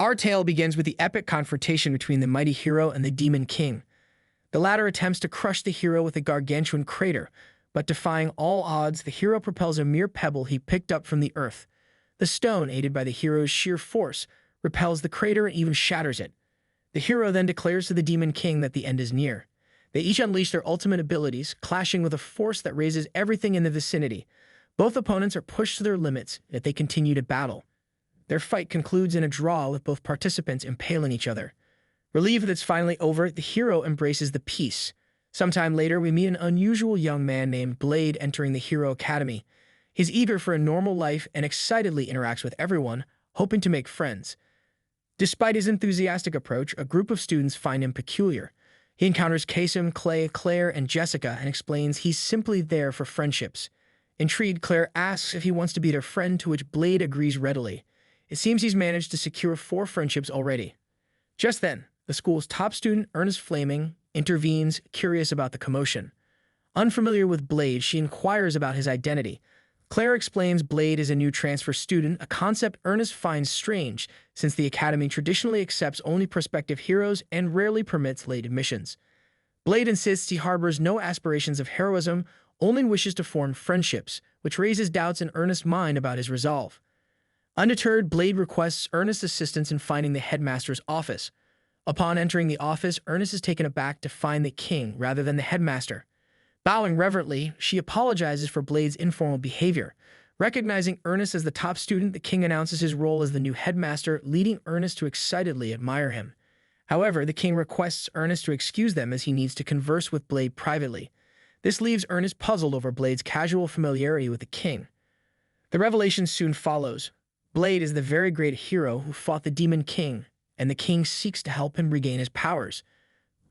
Our tale begins with the epic confrontation between the mighty hero and the Demon King. The latter attempts to crush the hero with a gargantuan crater, but defying all odds, the hero propels a mere pebble he picked up from the earth. The stone, aided by the hero's sheer force, repels the crater and even shatters it. The hero then declares to the Demon King that the end is near. They each unleash their ultimate abilities, clashing with a force that raises everything in the vicinity. Both opponents are pushed to their limits, yet they continue to battle. Their fight concludes in a draw, with both participants impaling each other. Relieved that it's finally over, the hero embraces the peace. Sometime later, we meet an unusual young man named Blade entering the Hero Academy. He's eager for a normal life and excitedly interacts with everyone, hoping to make friends. Despite his enthusiastic approach, a group of students find him peculiar. He encounters Kasim, Clay, Claire, and Jessica and explains he's simply there for friendships. Intrigued, Claire asks if he wants to be their friend, to which Blade agrees readily. It seems he's managed to secure 4 friendships already. Just then, the school's top student, Ernest Flaming, intervenes, curious about the commotion. Unfamiliar with Blade, she inquires about his identity. Claire explains Blade is a new transfer student, a concept Ernest finds strange, since the academy traditionally accepts only prospective heroes and rarely permits late admissions. Blade insists he harbors no aspirations of heroism, only wishes to form friendships, which raises doubts in Ernest's mind about his resolve. Undeterred, Blade requests Ernest's assistance in finding the headmaster's office. Upon entering the office, Ernest is taken aback to find the king rather than the headmaster. Bowing reverently, she apologizes for Blade's informal behavior. Recognizing Ernest as the top student, the king announces his role as the new headmaster, leading Ernest to excitedly admire him. However, the king requests Ernest to excuse them as he needs to converse with Blade privately. This leaves Ernest puzzled over Blade's casual familiarity with the king. The revelation soon follows. Blade is the very great hero who fought the Demon King, and the king seeks to help him regain his powers.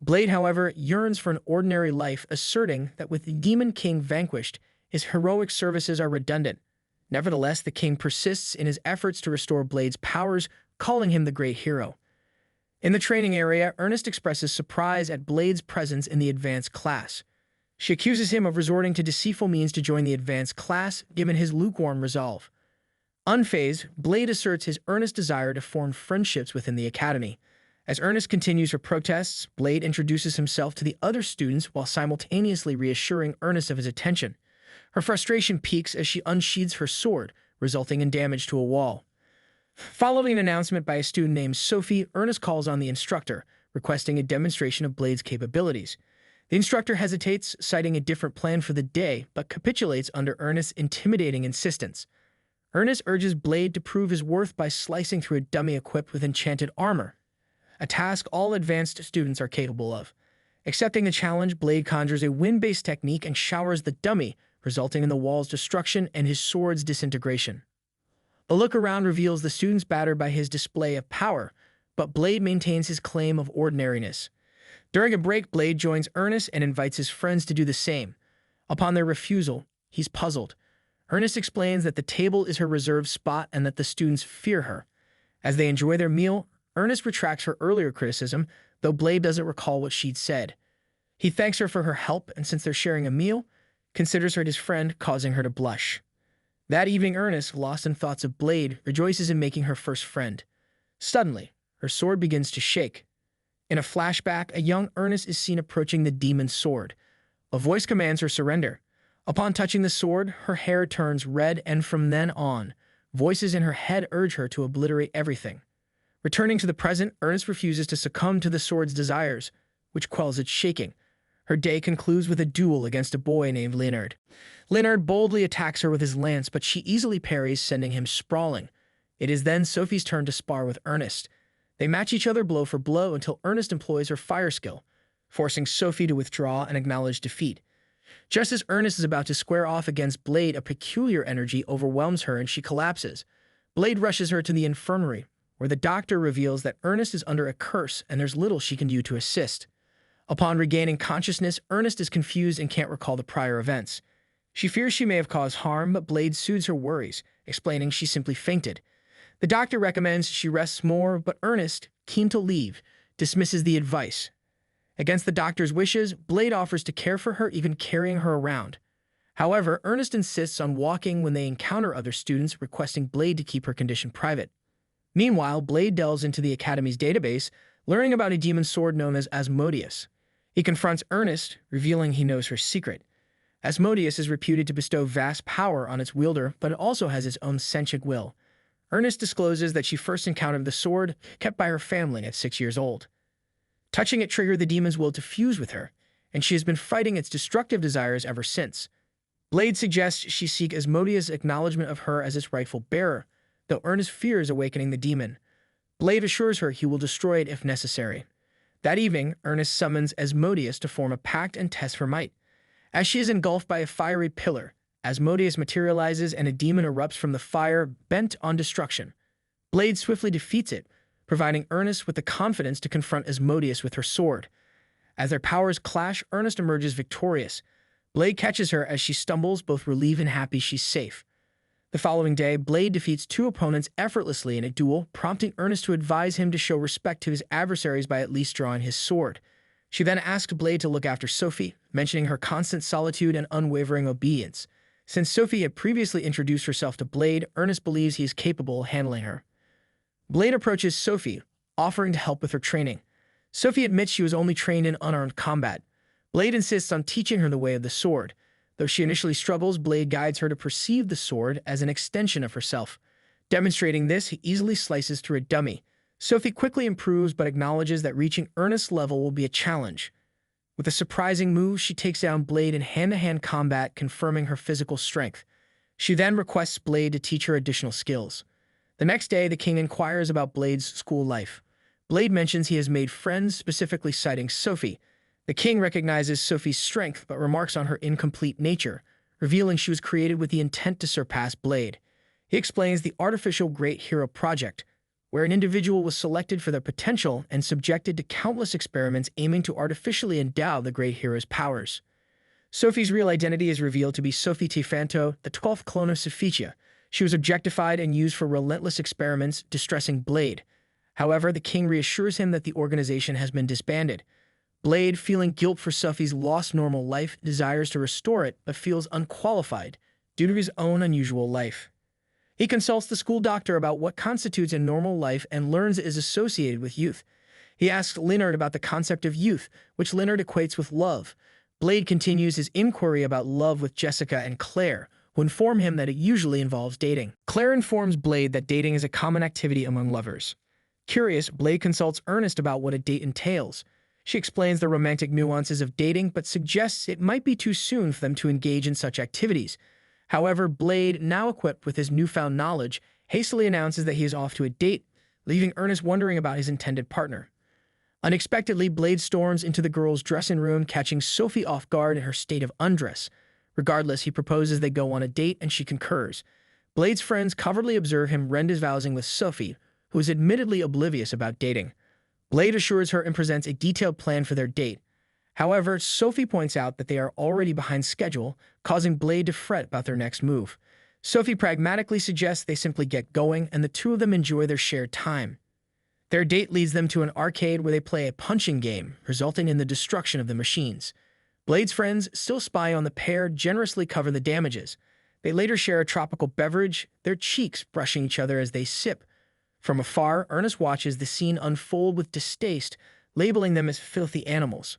Blade, however, yearns for an ordinary life, asserting that with the Demon King vanquished, his heroic services are redundant. Nevertheless, the king persists in his efforts to restore Blade's powers, calling him the great hero. In the training area, Ernest expresses surprise at Blade's presence in the advanced class. She accuses him of resorting to deceitful means to join the advanced class, given his lukewarm resolve. Unfazed, Blade asserts his earnest desire to form friendships within the academy. As Ernest continues her protests, Blade introduces himself to the other students while simultaneously reassuring Ernest of his attention. Her frustration peaks as she unsheathes her sword, resulting in damage to a wall. Following an announcement by a student named Sophie, Ernest calls on the instructor, requesting a demonstration of Blade's capabilities. The instructor hesitates, citing a different plan for the day, but capitulates under Ernest's intimidating insistence. Ernest urges Blade to prove his worth by slicing through a dummy equipped with enchanted armor, a task all advanced students are capable of. Accepting the challenge, Blade conjures a wind-based technique and showers the dummy, resulting in the wall's destruction and his sword's disintegration. A look around reveals the students battered by his display of power, but Blade maintains his claim of ordinariness. During a break, Blade joins Ernest and invites his friends to do the same. Upon their refusal, he's puzzled. Ernest explains that the table is her reserved spot and that the students fear her. As they enjoy their meal, Ernest retracts her earlier criticism, though Blade doesn't recall what she'd said. He thanks her for her help, and since they're sharing a meal, considers her his friend, causing her to blush. That evening, Ernest, lost in thoughts of Blade, rejoices in making her first friend. Suddenly, her sword begins to shake. In a flashback, a young Ernest is seen approaching the demon's sword. A voice commands her surrender. Upon touching the sword, her hair turns red, and from then on, voices in her head urge her to obliterate everything. Returning to the present, Ernest refuses to succumb to the sword's desires, which quells its shaking. Her day concludes with a duel against a boy named Leonard. Leonard boldly attacks her with his lance, but she easily parries, sending him sprawling. It is then Sophie's turn to spar with Ernest. They match each other blow for blow until Ernest employs her fire skill, forcing Sophie to withdraw and acknowledge defeat. Just as Ernest is about to square off against Blade, a peculiar energy overwhelms her and she collapses. Blade rushes her to the infirmary, where the doctor reveals that Ernest is under a curse and there's little she can do to assist. Upon regaining consciousness, Ernest is confused and can't recall the prior events. She fears she may have caused harm, but Blade soothes her worries, explaining she simply fainted. The doctor recommends she rests more, but Ernest, keen to leave, dismisses the advice. Against the doctor's wishes, Blade offers to care for her, even carrying her around. However, Ernest insists on walking when they encounter other students, requesting Blade to keep her condition private. Meanwhile, Blade delves into the Academy's database, learning about a demon sword known as Asmodeus. He confronts Ernest, revealing he knows her secret. Asmodeus is reputed to bestow vast power on its wielder, but it also has its own sentient will. Ernest discloses that she first encountered the sword, kept by her family at 6 years old. Touching it triggered the demon's will to fuse with her, and she has been fighting its destructive desires ever since. Blade suggests she seek Asmodeus' acknowledgement of her as its rightful bearer, though Ernest fears awakening the demon. Blade assures her he will destroy it if necessary. That evening, Ernest summons Asmodeus to form a pact and test her might. As she is engulfed by a fiery pillar, Asmodeus materializes and a demon erupts from the fire, bent on destruction. Blade swiftly defeats it, providing Ernest with the confidence to confront Asmodeus with her sword. As their powers clash, Ernest emerges victorious. Blade catches her as she stumbles, both relieved and happy she's safe. The following day, Blade defeats two opponents effortlessly in a duel, prompting Ernest to advise him to show respect to his adversaries by at least drawing his sword. She then asks Blade to look after Sophie, mentioning her constant solitude and unwavering obedience. Since Sophie had previously introduced herself to Blade, Ernest believes he is capable of handling her. Blade approaches Sophie, offering to help with her training. Sophie admits she was only trained in unarmed combat. Blade insists on teaching her the way of the sword. Though she initially struggles, Blade guides her to perceive the sword as an extension of herself. Demonstrating this, he easily slices through a dummy. Sophie quickly improves but acknowledges that reaching Ernest's level will be a challenge. With a surprising move, she takes down Blade in hand-to-hand combat, confirming her physical strength. She then requests Blade to teach her additional skills. The next day, the king inquires about Blade's school life. Blade mentions he has made friends, specifically citing Sophie. The king recognizes Sophie's strength but remarks on her incomplete nature, revealing she was created with the intent to surpass Blade. He explains the Artificial Great Hero Project, where an individual was selected for their potential and subjected to countless experiments aiming to artificially endow the great hero's powers. Sophie's real identity is revealed to be Sophie Tefanto, the 12th clone of Sophitia. She was objectified and used for relentless experiments, distressing Blade. However, the king reassures him that the organization has been disbanded. Blade, feeling guilt for Sophie's lost normal life, desires to restore it, but feels unqualified due to his own unusual life. He consults the school doctor about what constitutes a normal life and learns it is associated with youth. He asks Leonard about the concept of youth, which Leonard equates with love. Blade continues his inquiry about love with Jessica and Claire, who inform him that it usually involves dating. Claire informs Blade that dating is a common activity among lovers. Curious, Blade consults Ernest about what a date entails. She explains the romantic nuances of dating, but suggests it might be too soon for them to engage in such activities. However, Blade, now equipped with his newfound knowledge, hastily announces that he is off to a date, leaving Ernest wondering about his intended partner. Unexpectedly, Blade storms into the girl's dressing room, catching Sophie off guard in her state of undress. Regardless, he proposes they go on a date, and she concurs. Blade's friends covertly observe him rendezvousing with Sophie, who is admittedly oblivious about dating. Blade assures her and presents a detailed plan for their date. However, Sophie points out that they are already behind schedule, causing Blade to fret about their next move. Sophie pragmatically suggests they simply get going, and the two of them enjoy their shared time. Their date leads them to an arcade where they play a punching game, resulting in the destruction of the machines. Blade's friends, still spy on the pair, generously cover the damages. They later share a tropical beverage, their cheeks brushing each other as they sip. From afar, Ernest watches the scene unfold with distaste, labeling them as filthy animals.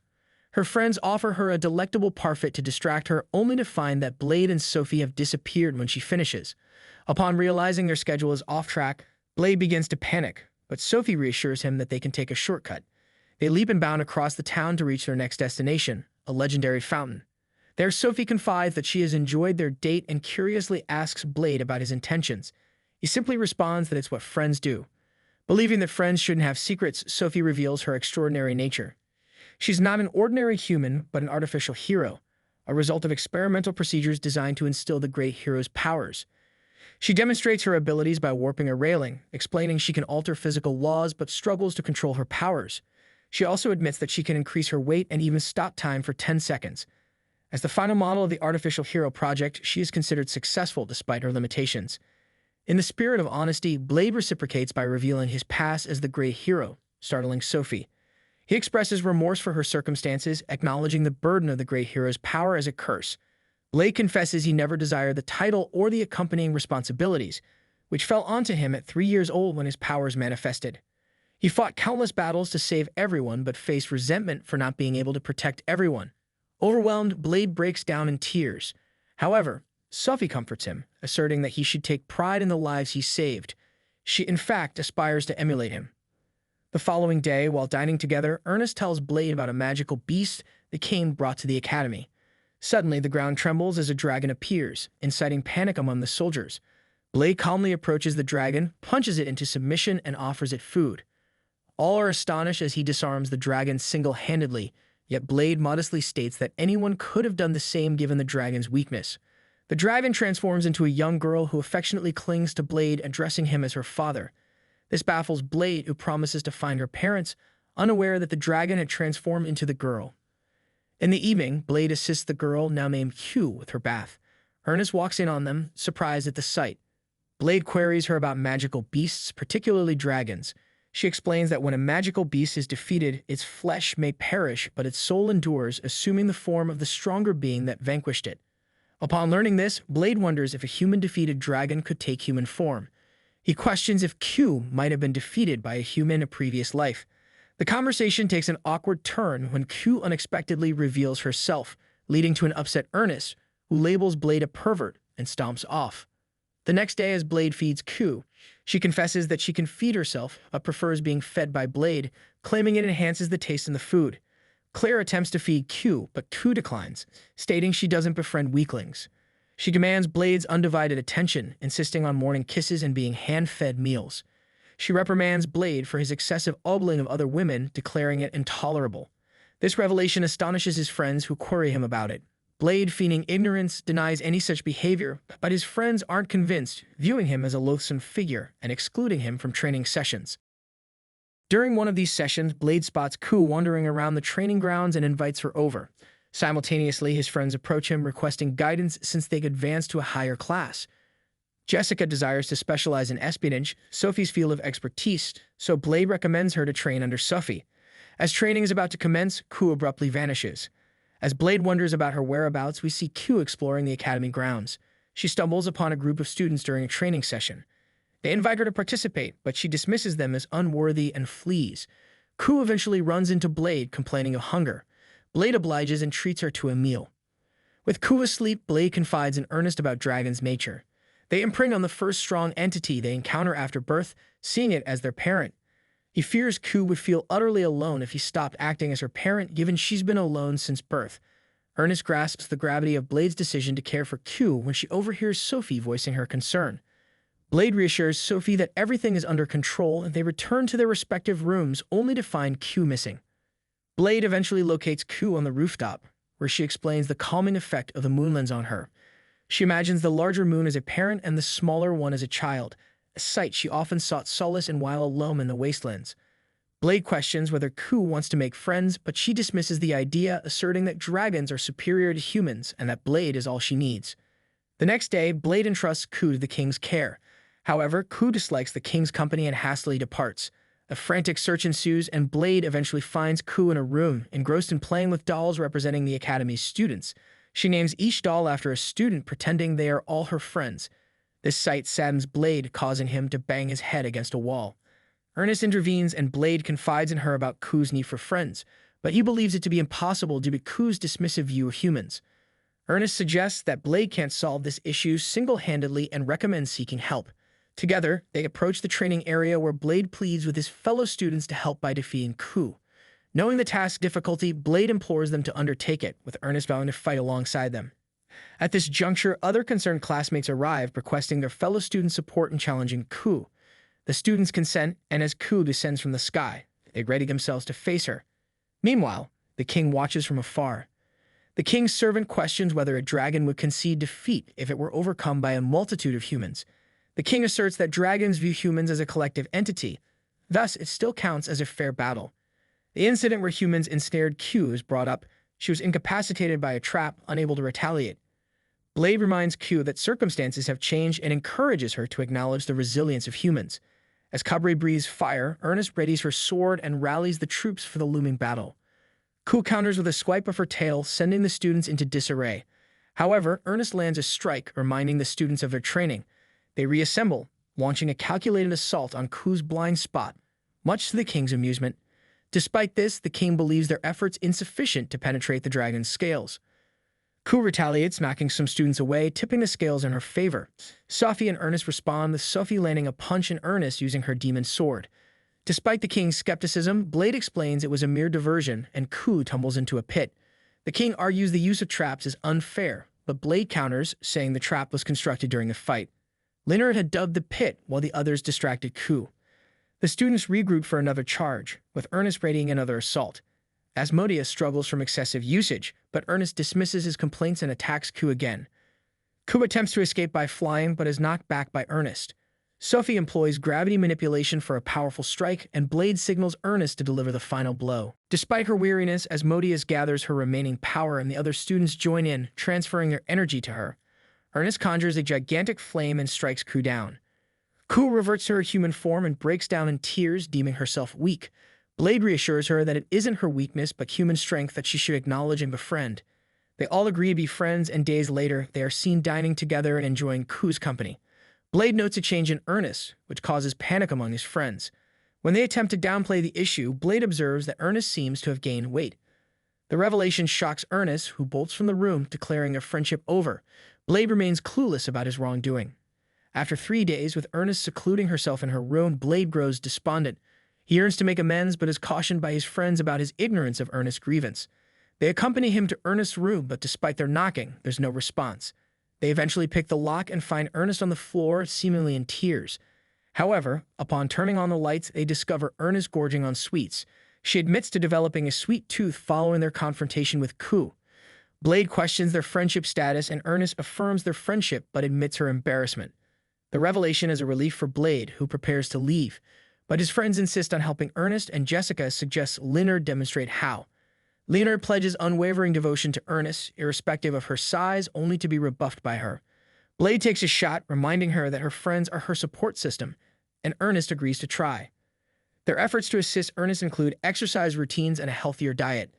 Her friends offer her a delectable parfait to distract her, only to find that Blade and Sophie have disappeared when she finishes. Upon realizing their schedule is off track, Blade begins to panic, but Sophie reassures him that they can take a shortcut. They leap and bound across the town to reach their next destination, a legendary fountain. There, Sophie confides that she has enjoyed their date and curiously asks Blade about his intentions. He simply responds that it's what friends do. Believing that friends shouldn't have secrets, Sophie reveals her extraordinary nature. She's not an ordinary human, but an artificial hero, a result of experimental procedures designed to instill the great hero's powers. She demonstrates her abilities by warping a railing, explaining she can alter physical laws but struggles to control her powers. She also admits that she can increase her weight and even stop time for 10 seconds. As the final model of the Artificial Hero Project, she is considered successful despite her limitations. In the spirit of honesty, Blade reciprocates by revealing his past as the great hero, startling Sophie. He expresses remorse for her circumstances, acknowledging the burden of the great hero's power as a curse. Blade confesses he never desired the title or the accompanying responsibilities, which fell onto him at 3 years old when his powers manifested. He fought countless battles to save everyone but faced resentment for not being able to protect everyone. Overwhelmed, Blade breaks down in tears. However, Sophie comforts him, asserting that he should take pride in the lives he saved. She, in fact, aspires to emulate him. The following day, while dining together, Ernest tells Blade about a magical beast the king brought to the academy. Suddenly, the ground trembles as a dragon appears, inciting panic among the soldiers. Blade calmly approaches the dragon, punches it into submission, and offers it food. All are astonished as he disarms the dragon single-handedly, yet Blade modestly states that anyone could have done the same given the dragon's weakness. The dragon transforms into a young girl who affectionately clings to Blade, addressing him as her father. This baffles Blade, who promises to find her parents, unaware that the dragon had transformed into the girl. In the evening, Blade assists the girl, now named Q, with her bath. Ernest walks in on them, surprised at the sight. Blade queries her about magical beasts, particularly dragons. She explains that when a magical beast is defeated, its flesh may perish, but its soul endures, assuming the form of the stronger being that vanquished it. Upon learning this, Blade wonders if a human-defeated dragon could take human form. He questions if Q might have been defeated by a human in a previous life. The conversation takes an awkward turn when Q unexpectedly reveals herself, leading to an upset Ernest, who labels Blade a pervert and stomps off. The next day, as Blade feeds Q, she confesses that she can feed herself, but prefers being fed by Blade, claiming it enhances the taste in the food. Claire attempts to feed Q, but Q declines, stating she doesn't befriend weaklings. She demands Blade's undivided attention, insisting on morning kisses and being hand-fed meals. She reprimands Blade for his excessive ogling of other women, declaring it intolerable. This revelation astonishes his friends, who query him about it. Blade, feigning ignorance, denies any such behavior, but his friends aren't convinced, viewing him as a loathsome figure and excluding him from training sessions. During one of these sessions, Blade spots Q wandering around the training grounds and invites her over. Simultaneously, his friends approach him, requesting guidance since they could advance to a higher class. Jessica desires to specialize in espionage, Sophie's field of expertise, so Blade recommends her to train under Sophie. As training is about to commence, Q abruptly vanishes. As Blade wonders about her whereabouts, we see Q exploring the academy grounds. She stumbles upon a group of students during a training session. They invite her to participate, but she dismisses them as unworthy and flees. Q eventually runs into Blade, complaining of hunger. Blade obliges and treats her to a meal. With Q asleep, Blade confides in Ernest about Dragon's nature. They imprint on the first strong entity they encounter after birth, seeing it as their parent. He fears Q would feel utterly alone if he stopped acting as her parent, given she's been alone since birth. Ernest grasps the gravity of Blade's decision to care for Q when she overhears Sophie voicing her concern. Blade reassures Sophie that everything is under control, and they return to their respective rooms only to find Q missing. Blade eventually locates Q on the rooftop, where she explains the calming effect of the moon lens on her. She imagines the larger moon as a parent and the smaller one as a child, a sight she often sought solace in while alone in the wastelands. Blade questions whether Q wants to make friends, but she dismisses the idea, asserting that dragons are superior to humans and that Blade is all she needs. The next day, Blade entrusts Q to the king's care. However, Q dislikes the king's company and hastily departs. A frantic search ensues, and Blade eventually finds Q in a room, engrossed in playing with dolls representing the academy's students. She names each doll after a student, pretending they are all her friends. This sight saddens Blade, causing him to bang his head against a wall. Ernest intervenes, and Blade confides in her about Q's need for friends, but he believes it to be impossible due to Q's dismissive view of humans. Ernest suggests that Blade can't solve this issue single-handedly and recommends seeking help. Together, they approach the training area where Blade pleads with his fellow students to help by defeating Q. Knowing the task's difficulty, Blade implores them to undertake it, with Ernest vowing to fight alongside them. At this juncture, other concerned classmates arrive, requesting their fellow students' support in challenging Q. The students consent, and as Q descends from the sky, they ready themselves to face her. Meanwhile, the king watches from afar. The king's servant questions whether a dragon would concede defeat if it were overcome by a multitude of humans. The king asserts that dragons view humans as a collective entity, thus it still counts as a fair battle. The incident where humans ensnared Q is brought up. She was incapacitated by a trap, unable to retaliate. Blade reminds Q that circumstances have changed and encourages her to acknowledge the resilience of humans. As Cabri breathes fire, Ernest readies her sword and rallies the troops for the looming battle. Q counters with a swipe of her tail, sending the students into disarray. However, Ernest lands a strike, reminding the students of their training. They reassemble, launching a calculated assault on Ku's blind spot, much to the king's amusement. Despite this, the king believes their efforts insufficient to penetrate the dragon's scales. Ku retaliates, knocking some students away, tipping the scales in her favor. Sophie and Ernest respond, with Sophie landing a punch in Ernest using her demon sword. Despite the king's skepticism, Blade explains it was a mere diversion, and Ku tumbles into a pit. The king argues the use of traps is unfair, but Blade counters, saying the trap was constructed during the fight. Leonard had dubbed the pit, while the others distracted Ku. The students regroup for another charge, with Ernest readying another assault. Asmodeus struggles from excessive usage, but Ernest dismisses his complaints and attacks Ku again. Ku attempts to escape by flying, but is knocked back by Ernest. Sophie employs gravity manipulation for a powerful strike, and Blade signals Ernest to deliver the final blow. Despite her weariness, Asmodeus gathers her remaining power and the other students join in, transferring their energy to her. Ernest conjures a gigantic flame and strikes Ku down. Ku reverts to her human form and breaks down in tears, deeming herself weak. Blade reassures her that it isn't her weakness but human strength that she should acknowledge and befriend. They all agree to be friends, and days later, they are seen dining together and enjoying Ku's company. Blade notes a change in Ernest, which causes panic among his friends. When they attempt to downplay the issue, Blade observes that Ernest seems to have gained weight. The revelation shocks Ernest, who bolts from the room, declaring their friendship over. Blade remains clueless about his wrongdoing. After 3 days, with Ernest secluding herself in her room, Blade grows despondent. He yearns to make amends, but is cautioned by his friends about his ignorance of Ernest's grievance. They accompany him to Ernest's room, but despite their knocking, there's no response. They eventually pick the lock and find Ernest on the floor, seemingly in tears. However, upon turning on the lights, they discover Ernest gorging on sweets. She admits to developing a sweet tooth following their confrontation with Ku. Blade questions their friendship status, and Ernest affirms their friendship but admits her embarrassment. The revelation is a relief for Blade, who prepares to leave. But his friends insist on helping Ernest, and Jessica suggests Leonard demonstrate how. Leonard pledges unwavering devotion to Ernest, irrespective of her size, only to be rebuffed by her. Blade takes a shot, reminding her that her friends are her support system, and Ernest agrees to try. Their efforts to assist Ernest include exercise routines and a healthier diet.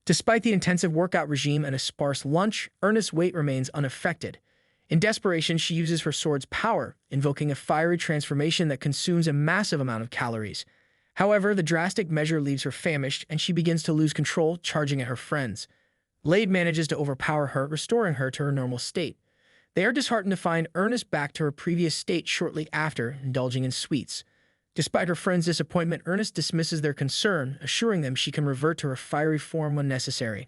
Despite the intensive workout regime and a sparse lunch, Ernest's weight remains unaffected. In desperation, she uses her sword's power, invoking a fiery transformation that consumes a massive amount of calories. However, the drastic measure leaves her famished, and she begins to lose control, charging at her friends. Blade manages to overpower her, restoring her to her normal state. They are disheartened to find Ernest back to her previous state shortly after, indulging in sweets. Despite her friends' disappointment, Ernest dismisses their concern, assuring them she can revert to her fiery form when necessary.